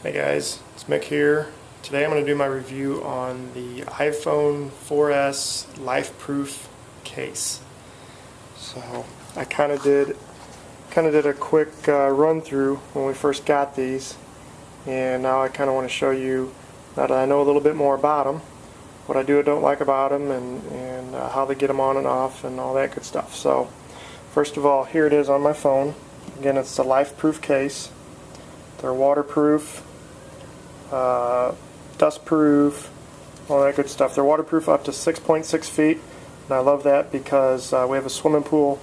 Hey guys, it's Mick here. Today I'm going to do my review on the iPhone 4S Lifeproof case. So I kind of did a quick run through when we first got these, and now I kind of want to show you, now that I know a little bit more about them, what I do and don't like about them, and how they get them on and off and all that good stuff. So first of all, here it is on my phone. Again, it's the Lifeproof case. They're waterproof, dustproof, all that good stuff. They're waterproof up to 6.6 feet, and I love that because we have a swimming pool,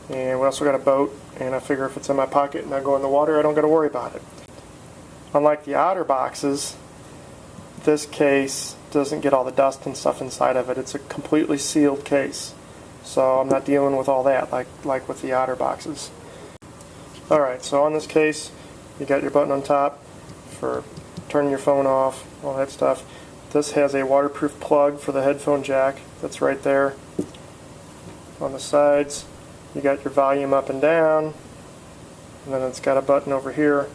and we also got a boat, and I figure if it's in my pocket and I go in the water, I don't got to worry about it. Unlike the outer boxes, this case doesn't get all the dust and stuff inside of it. It's a completely sealed case, so I'm not dealing with all that like with the outer boxes. Alright, so on this case, you got your button on top for turning your phone off, all that stuff. This has a waterproof plug for the headphone jack. That's right there. On the sides, you got your volume up and down, and then it's got a button over here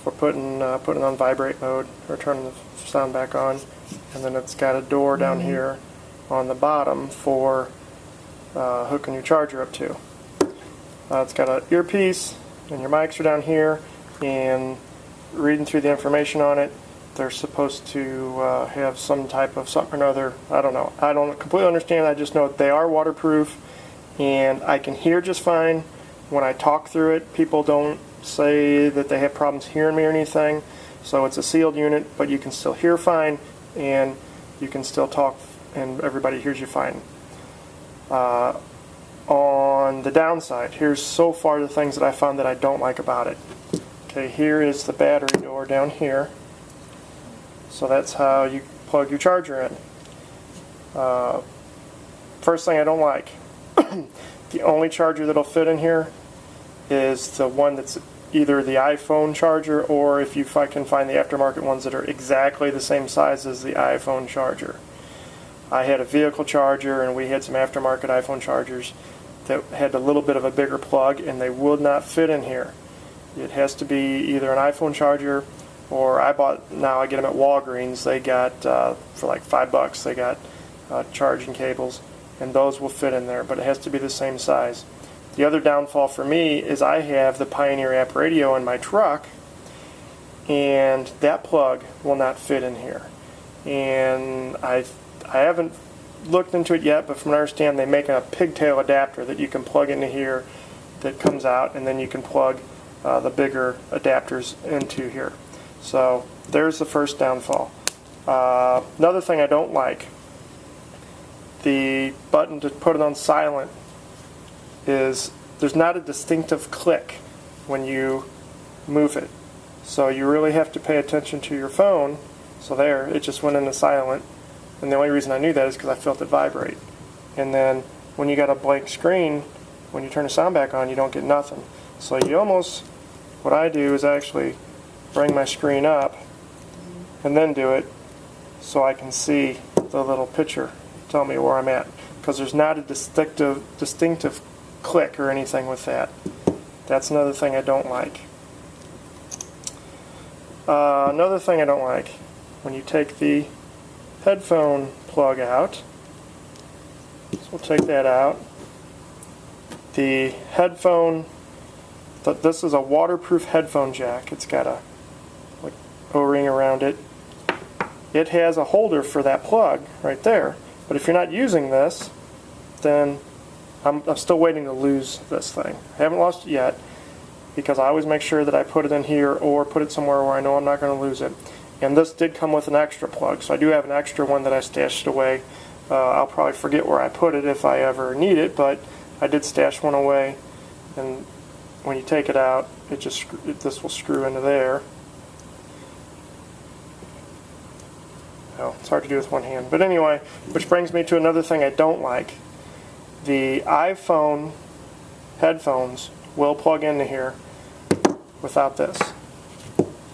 for putting on vibrate mode or turning the sound back on, and then it's got a door down here on the bottom for hooking your charger up to. It's got an earpiece, and your mics are down here, and reading through the information on it, they're supposed to have some type of something or other. I don't know. I don't completely understand. I just know they are waterproof, and I can hear just fine when I talk through it. People don't say that they have problems hearing me or anything. So it's a sealed unit, but you can still hear fine, and you can still talk, and everybody hears you fine. On the downside, here's so far the things that I found that I don't like about it. Okay, here is the battery door down here. So that's how you plug your charger in. First thing I don't like, the only charger that'll fit in here is the one that's either the iPhone charger, or if I can find the aftermarket ones that are exactly the same size as the iPhone charger. I had a vehicle charger, and we had some aftermarket iPhone chargers that had a little bit of a bigger plug, and they would not fit in here. It has to be either an iPhone charger, or I get them at Walgreens. They got, for like $5, they got charging cables, and those will fit in there, but it has to be the same size. The other downfall for me is I have the Pioneer app radio in my truck, and that plug will not fit in here. And I haven't looked into it yet, but from what I understand, they make a pigtail adapter that you can plug into here that comes out, and then you can plug the bigger adapters into here. So there's the first downfall. Another thing I don't like, the button to put it on silent is there's not a distinctive click when you move it. So you really have to pay attention to your phone. So there, it just went into silent. And the only reason I knew that is because I felt it vibrate. And then when you got a blank screen, when you turn the sound back on, you don't get nothing. So you almost, what I do is actually bring my screen up and then do it so I can see the little picture tell me where I'm at. Because there's not a distinctive click or anything with that. That's another thing I don't like. Another thing I don't like, when you take the headphone plug out, so we'll take that out. The headphone, this is a waterproof headphone jack. It's got a O-ring around it. It has a holder for that plug right there, but if you're not using this, then I'm still waiting to lose this thing. I haven't lost it yet, because I always make sure that I put it in here or put it somewhere where I know I'm not going to lose it. And this did come with an extra plug, so I do have an extra one that I stashed away. I'll probably forget where I put it if I ever need it, but I did stash one away. And when you take it out, this will screw into there. Oh, it's hard to do with one hand. But anyway, which brings me to another thing I don't like. The iPhone headphones will plug into here without this.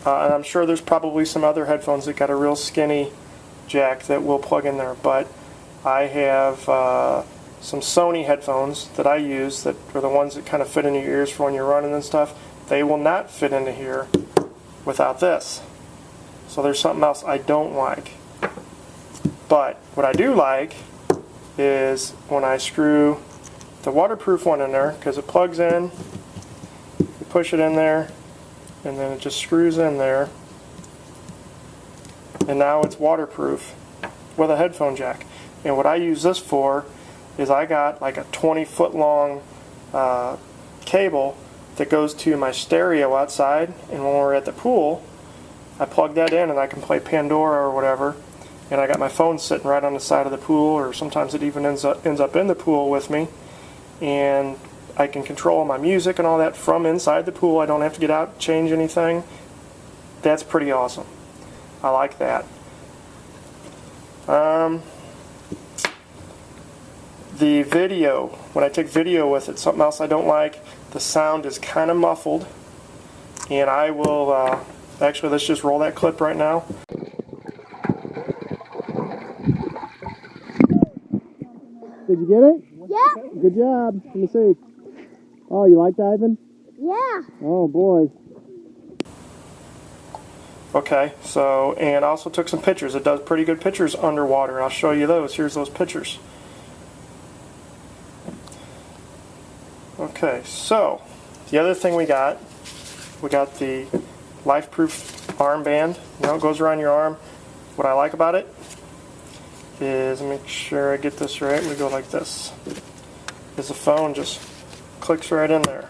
And I'm sure there's probably some other headphones that got a real skinny jack that will plug in there, but I have some Sony headphones that I use that are the ones that kind of fit into your ears for when you're running and stuff. They will not fit into here without this. So there's something else I don't like. But what I do like is when I screw the waterproof one in there, because it plugs in, you push it in there, and then it just screws in there, and now it's waterproof with a headphone jack. And what I use this for is I got like a 20-foot long cable that goes to my stereo outside, and when we're at the pool I plug that in and I can play Pandora or whatever, and I got my phone sitting right on the side of the pool, or sometimes it even ends up in the pool with me, and I can control my music and all that from inside the pool. I don't have to get out, change anything. That's pretty awesome. I like that. The video, when I take video with it, something else I don't like, the sound is kind of muffled, and I will, actually let's just roll that clip right now. Did you get it? Yeah. Good job. Let me see. Oh, you like diving? Yeah. Oh boy. Okay, so, and I also took some pictures. It does pretty good pictures underwater. I'll show you those. Here's those pictures. Okay, so the other thing we got the Lifeproof armband. You know, it goes around your arm. What I like about it is, make sure I get this right, we go like this. Is the phone just clicks right in there.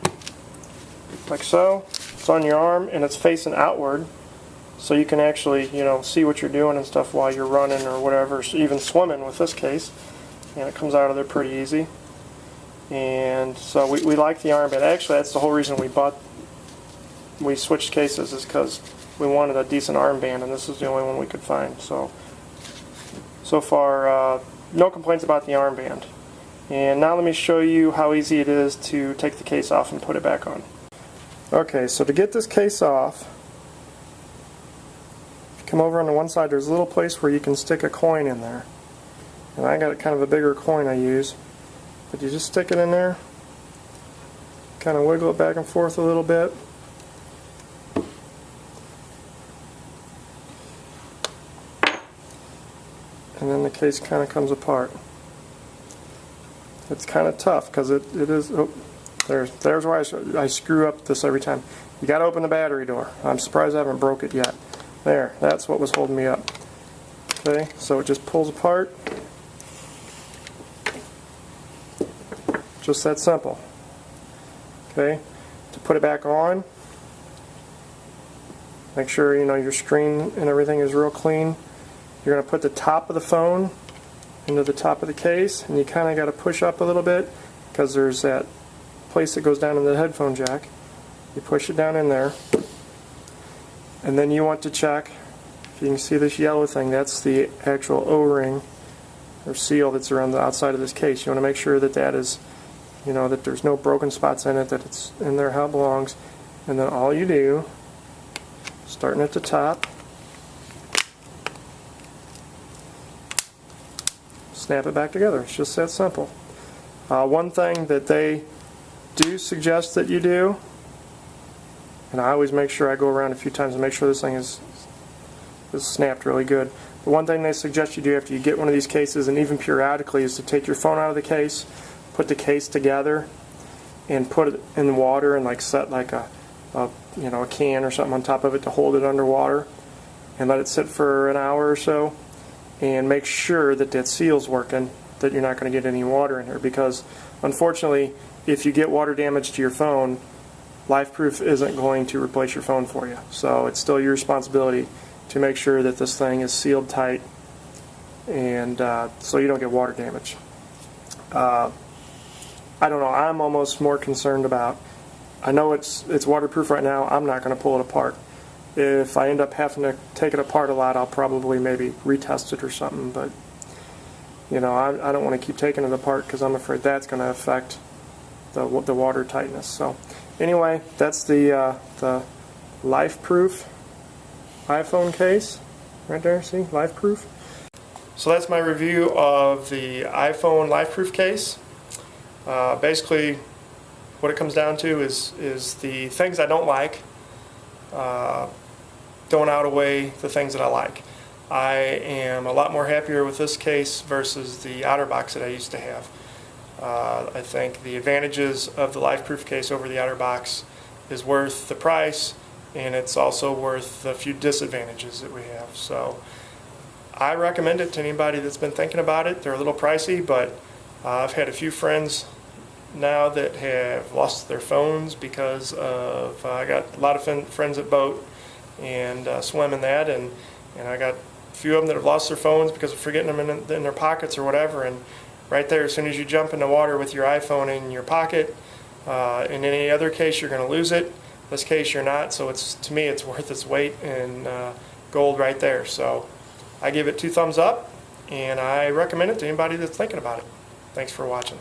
Like so. It's on your arm and it's facing outward, so you can actually, you know, see what you're doing and stuff while you're running or whatever, even swimming with this case. And it comes out of there pretty easy. And so we like the armband. Actually, that's the whole reason we switched cases, is because we wanted a decent armband, and this is the only one we could find. So far, no complaints about the armband. And now let me show you how easy it is to take the case off and put it back on. Okay, so to get this case off, come over on the one side, there's a little place where you can stick a coin in there. And I got kind of a bigger coin I use. But you just stick it in there, kind of wiggle it back and forth a little bit. And then the case kind of comes apart. It's kind of tough because it is, oh, there's why I screw up this every time. You got to open the battery door. I'm surprised I haven't broke it yet. There, that's what was holding me up. Okay, so it just pulls apart. Just that simple. Okay, to put it back on, make sure you know your screen and everything is real clean. You're going to put the top of the phone into the top of the case, and you kind of got to push up a little bit because there's that place that goes down in the headphone jack. You push it down in there, and then you want to check. If you can see this yellow thing, that's the actual O-ring or seal that's around the outside of this case. You want to make sure that that is, you know, that there's no broken spots in it, that it's in there how it belongs. And then all you do, starting at the top, snap it back together. It's just that simple. One thing that they do suggest that you do, and I always make sure I go around a few times and make sure this thing is snapped really good. But one thing they suggest you do after you get one of these cases, and even periodically, is to take your phone out of the case, put the case together, and put it in the water, and like set like a can or something on top of it to hold it underwater, and let it sit for an hour or so, and make sure that that seal's working, that you're not going to get any water in here, because unfortunately if you get water damage to your phone, Lifeproof isn't going to replace your phone for you. So it's still your responsibility to make sure that this thing is sealed tight, and so you don't get water damage. I don't know, I'm almost more concerned about, I know it's waterproof right now, I'm not going to pull it apart. If I end up having to take it apart a lot, I'll probably maybe retest it or something, but you know, I don't want to keep taking it apart because I'm afraid that's going to affect the water tightness. So anyway, that's the Lifeproof iPhone case right there. See, Lifeproof. So that's my review of the iPhone Lifeproof case. Basically, what it comes down to is the things I don't like. don't outweigh the things that I like. I am a lot more happier with this case versus the outer box that I used to have. I think the advantages of the Lifeproof case over the outer box is worth the price, and it's also worth the few disadvantages that we have. So I recommend it to anybody that's been thinking about it. They're a little pricey, but I've had a few friends now that have lost their phones because of, I got a lot of friends that boat and swim in that, and I got a few of them that have lost their phones because of forgetting them in their pockets or whatever. And right there, as soon as you jump in the water with your iPhone in your pocket, in any other case you're going to lose it. This case you're not, so to me it's worth its weight in gold right there. So I give it 2 thumbs up, and I recommend it to anybody that's thinking about it. Thanks for watching.